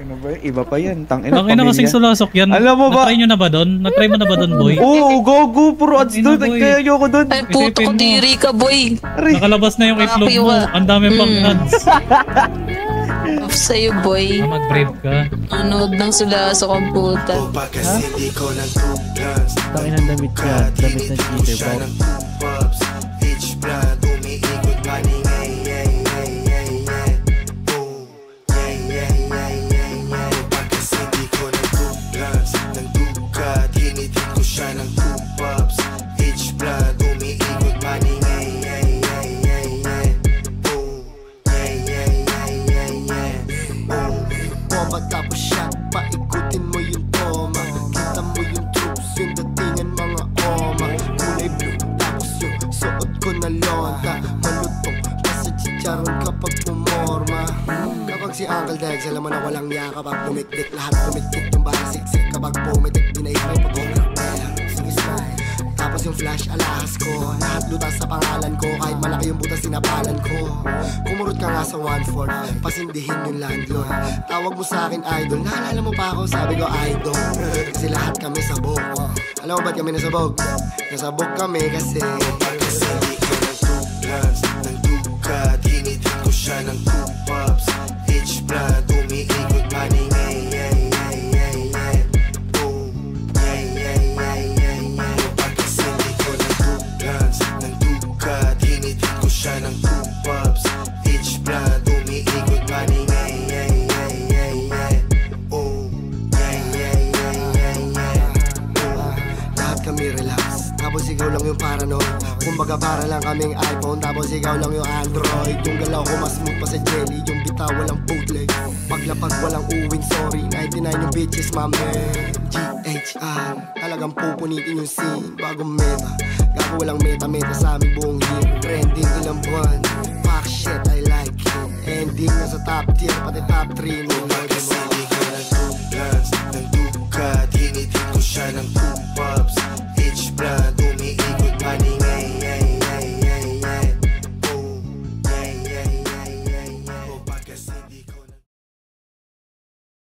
Ano ba? Iba pa yan. Tangina kasing sulasok yan. Alam mo ba? Na-try nyo na ba doon? Na-try mo na ba doon, boy? Oo, gogo. Puro ads doon. Kaya ayoko doon. Ay, puto ko diri ka, boy. Nakalabas na yung itlog mo. Ang dami pang ads. Off sa'yo, boy. Mag-brave ka. Anood ng sulasok ang puta. Ha? Tangin ang damit ka. Damit na cheater, Bob. Si Uncle Dex, alam mo na walang niya kapag dumikdik. Lahat dumikdik yung bala siksik. Kapag pumitik, dinaig may photographer. Sige smile, tapos yung flash alahas ko. Lahat lutas sa pangalan ko, kahit malaki yung butas sinapalan ko. Kumurot ka nga sa 1/4, pasindihin yung landlord. Tawag mo sa akin idol, naalala mo pa ako, sabi ko idol. Kasi lahat kami sabog. Alam mo ba't kami nasabog? Nasabog kami kasi hindi ko ng 2 blunts, ng 2 cut. Hinitin ko siya ng 2 pops. Blood, umiikot paning boom, pagkasindi ko ng 2 blunts, ng 2 cut. Hinitin ko siya ng 2 pops. Each blood, umiikot paning lahat kami relax, tapos ikaw lang yung paranoid. Kumbaga para lang kaming iPhone, tapos ikaw lang yung Android. Yung galaw ko mas smooth pa sa jelly, yung bitaw walang bootleg. Paglapag walang uwing, sorry 99 yung bitches, mame. GHR, talagang pupunitin yung scene. Bagong meta, gago walang meta-meta sa aming buong year. Trending ilang buwan, fuck shit, I like it. Ending na sa top tier, pati top 3 nung